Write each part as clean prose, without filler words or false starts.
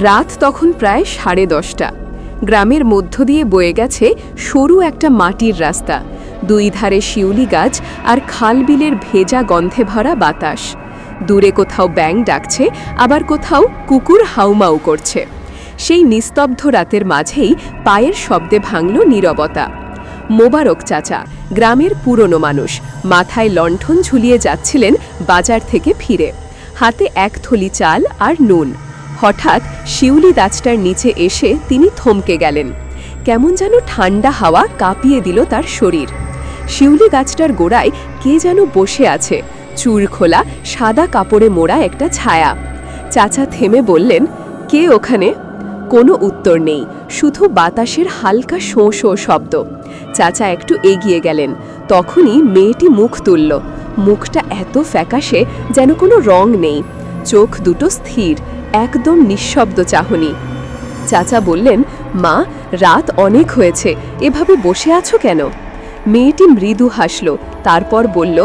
রাত তখন প্রায় 10:30। গ্রামের মধ্য দিয়ে বয়ে গেছে সরু একটা মাটির রাস্তা। দুই ধারে শিউলি গাছ আর খালবিলের ভেজা গন্ধে ভরা বাতাস। দূরে কোথাও ব্যাঙ ডাকছে, আবার কোথাও কুকুর হাউমাউ করছে। সেই নিস্তব্ধ রাতের মাঝেই পায়ের শব্দে ভাঙল নীরবতা। মোবারক চাচা, গ্রামের পুরনো মানুষ, মাথায় লণ্ঠন ঝুলিয়ে যাচ্ছিলেন বাজার থেকে ফিরে, হাতে এক থলি চাল আর নুন। হঠাৎ শিউলি গাছটার নিচে এসে তিনি থমকে গেলেন। কেমন যেন ঠান্ডা হাওয়া কাঁপিয়ে দিল তার শরীর। শিউলি গাছটার গোড়ায় কে যেন বসে আছে, চুল খোলা, সাদা কাপড়ে মোড়া একটা ছায়া। চাচা থেমে বললেন, কে ওখানে? কোনো উত্তর নেই, শুধু বাতাসের হালকা শোঁ শোঁ শব্দ। চাচা একটু এগিয়ে গেলেন, তখনই মেয়েটি মুখ তুলল। মুখটা এত ফ্যাকাশে যেন কোনো রং নেই, চোখ দুটো স্থির, একদম নিঃশব্দ চাহনি। চাচা বললেন, মা, রাত অনেক হয়েছে, এভাবে বসে আছো কেন? মেয়েটি মৃদু হাসল, তারপর বলল,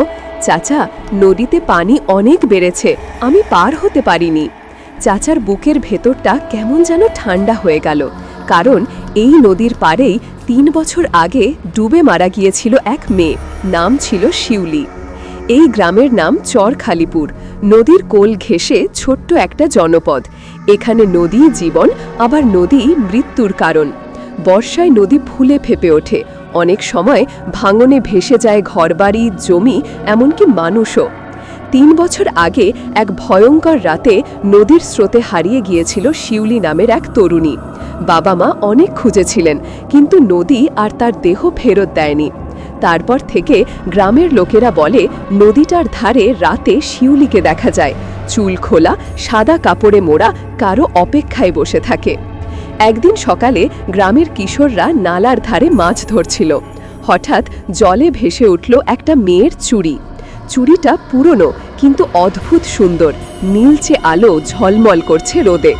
চাচা, নদীতে পানি অনেক বেড়েছে, আমি পার হতে পারিনি। চাচার বুকের ভেতরটা কেমন যেন ঠান্ডা হয়ে গেল, কারণ এই নদীর পাড়েই 3 বছর আগে ডুবে মারা গিয়েছিল এক মেয়ে, নাম ছিল শিউলি। এই গ্রামের নাম চরখালিপুর। নদীর কোল ঘেঁষে ছোট্ট একটা জনপদ। এখানে নদী জীবন, আবার নদী মৃত্যুর কারণ। বর্ষায় নদী ফুলে ফেপে ওঠে, অনেক সময় ভাঙনে ভেসে যায় ঘরবাড়ি, জমি, এমনকি মানুষও। 3 বছর আগে এক ভয়ঙ্কর রাতে নদীর স্রোতে হারিয়ে গিয়েছিল শিউলি নামের এক তরুণী। বাবা মা অনেক খুঁজেছিলেন, কিন্তু নদী আর তার দেহ ফেরত দেয়নি। তারপর থেকে গ্রামের লোকেরা বলে, নদীটার ধারে রাতে শিউলিকে দেখা যায়, চুল খোলা, সাদা কাপড়ে মোড়া, কারো অপেক্ষায় বসে থাকে। একদিন সকালে গ্রামের কিশোররা নালার ধারে মাছ ধরছিল। হঠাৎ জলে ভেসে উঠল একটা মেয়ের চুড়ি। চুড়িটা পুরনো কিন্তু অদ্ভুত সুন্দর, নীলচে আলো ঝলমল করছে রোদে।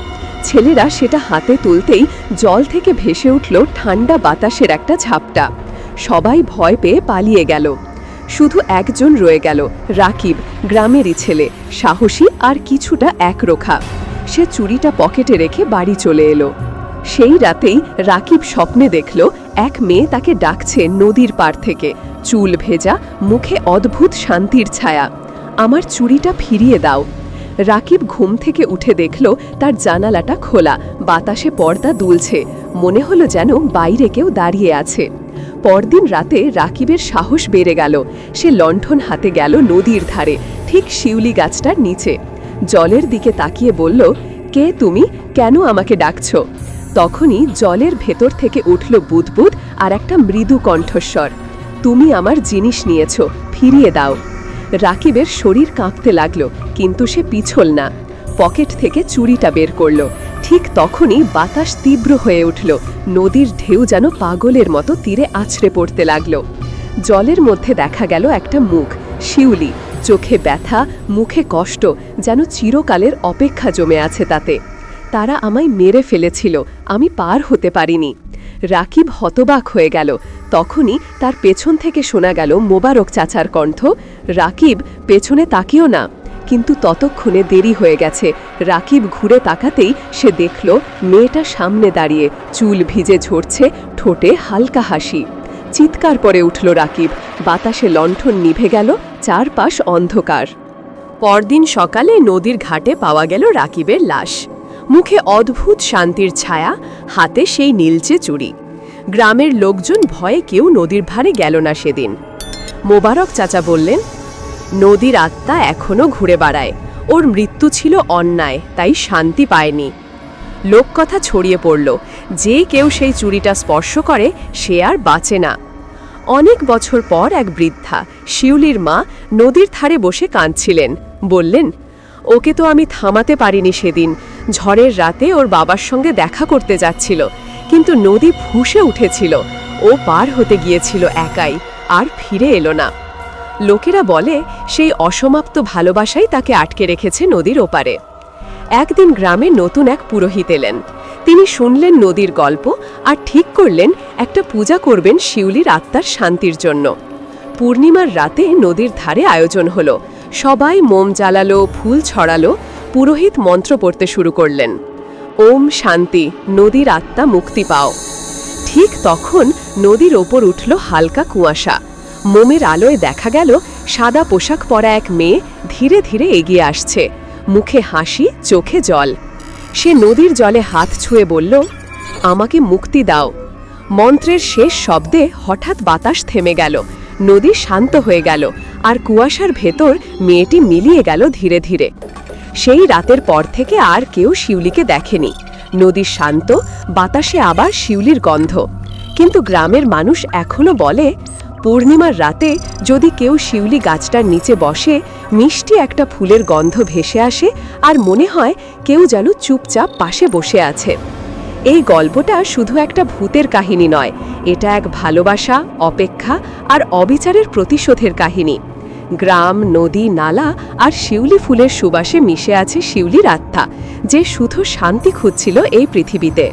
ছেলেরা সেটা হাতে তুলতেই জল থেকে ভেসে উঠল ঠান্ডা বাতাসের একটা ঝাপটা। সবাই ভয় পেয়ে পালিয়ে গেল। শুধু একজন রয়ে গেল, রাকিব, গ্রামেরই ছেলে, সাহসী আর কিছুটা একরোখা। সে চুড়িটা পকেটে রেখে বাড়ি চলে এলো। সেই রাতেই রাকিব স্বপ্নে দেখল এক মেয়ে তাকে ডাকছে নদীর পাড় থেকে, চুল ভেজা, মুখে অদ্ভুত শান্তির ছায়া। আমার চুড়িটা ফিরিয়ে দাও। রাকিব ঘুম থেকে উঠে দেখল তার জানালাটা খোলা, বাতাসে পর্দা দুলছে, মনে হলো যেন বাইরে কেউ দাঁড়িয়ে আছে। পরদিন রাতে রাকিবের সাহস বেড়ে গেল। সে লণ্ঠন হাতে গেল নদীর ধারে, ঠিক শিউলি গাছটার নিচে। জলের দিকে তাকিয়ে বলল, কে তুমি, কেন আমাকে ডাকছ? তখনই জলের ভেতর থেকে উঠল বুদবুদ আর একটা মৃদু কণ্ঠস্বর, তুমি আমার জিনিস নিয়েছ, ফিরিয়ে দাও। রাকিবের শরীর কাঁপতে লাগলো, কিন্তু সে পিছল না। পকেট থেকে চুড়িটা বের করল। ঠিক তখনই বাতাস তীব্র হয়ে উঠল, নদীর ঢেউ যেন পাগলের মতো তীরে আছড়ে পড়তে লাগল। জলের মধ্যে দেখা গেল একটা মুখ, শিউলি, চোখে ব্যথা, মুখে কষ্ট, যেন চিরকালের অপেক্ষা জমে আছে তাতে। তারা আমায় মেরে ফেলেছিল, আমি পার হতে পারিনি। রাকিব হতবাক হয়ে গেল। তখনই তার পেছন থেকে শোনা গেল মোবারক চাচার কণ্ঠ, রাকিব, পেছনে তাকিও না। কিন্তু ততক্ষণে দেরি হয়ে গেছে। রাকিব ঘুরে তাকাতেই সে দেখল মেয়েটা সামনে দাঁড়িয়ে, চুল ভিজে ঝরছে, ঠোঁটে হালকা হাসি। চিৎকার পরে উঠল রাকিব। বাতাসে লণ্ঠন নিভে গেল, চারপাশ অন্ধকার। পরদিন সকালে নদীর ঘাটে পাওয়া গেল রাকিবের লাশ। মুখে অদ্ভুত শান্তির ছায়া, হাতে সেই নীলচে চুড়ি। গ্রামের লোকজন ভয়ে কেউ নদীর ধারে গেল না সেদিন। মোবারক চাচা বললেন, নদীর আত্মা এখনো ঘুরে বেড়ায়, ওর মৃত্যু ছিল অন্যায়, তাই শান্তি পায়নি। লোককথা ছড়িয়ে পড়ল, যে কেউ সেই চুড়িটা স্পর্শ করে সে আর বাঁচে না। অনেক বছর পর এক বৃদ্ধা, শিউলির মা, নদীর ধারে বসে কাঁদছিলেন। বললেন, ওকে তো আমি থামাতে পারিনি সেদিন। ঝড়ের রাতে ওর বাবার সঙ্গে দেখা করতে যাচ্ছিল, কিন্তু নদী ফুঁসে উঠেছিল। ও পার হতে গিয়েছিল একাই, আর ফিরে এলো না। লোকেরা বলে সেই অসমাপ্ত ভালোবাসাই তাকে আটকে রেখেছে নদীর ওপারে। একদিন গ্রামে নতুন এক পুরোহিত এলেন। তিনি শুনলেন নদীর গল্প আর ঠিক করলেন একটা পূজা করবেন শিউলির আত্মার শান্তির জন্য। পূর্ণিমার রাতে নদীর ধারে আয়োজন হলো। সবাই মোম জ্বালালো, ফুল ছড়ালো। পুরোহিত মন্ত্র পড়তে শুরু করলেন। ওম শান্তি, নদীর আত্মা মুক্তি পাও। ঠিক তখন নদীর ওপর উঠল হালকা কুয়াশা। মোমের আলোয় দেখা গেল সাদা পোশাক পরা এক মেয়ে ধীরে ধীরে এগিয়ে আসছে, মুখে হাসি, চোখে জল। সে নদীর জলে হাত ছুঁয়ে বলল, আমাকে মুক্তি দাও। মন্ত্রের শেষ শব্দে হঠাৎ বাতাস থেমে গেল, নদী শান্ত হয়ে গেল, আর কুয়াশার ভেতর মেয়েটি মিলিয়ে গেল ধীরে ধীরে। সেই রাতের পর থেকে আর কেউ শিউলিকে দেখেনি। নদী শান্ত, বাতাসে আবার শিউলির গন্ধ। কিন্তু গ্রামের মানুষ এখনো বলে, পূর্ণিমার রাতে যদি কেউ শিউলি গাছটার নিচে বসে, মিষ্টি একটা ফুলের গন্ধ ভেসে আসে, আর মনে হয় কেউ যেন চুপচাপ পাশে বসে আছে। এই গল্পটা শুধু একটা ভূতের কাহিনী নয়, এটা এক ভালোবাসা, অপেক্ষা আর অবিচারের প্রতিশোধের কাহিনী। গ্রাম, নদী, নালা আর শিউলি ফুলের সুবাসে মিশে আছে শিউলির আত্মা, যে শুধু শান্তি খুঁজছিল এই পৃথিবীতে।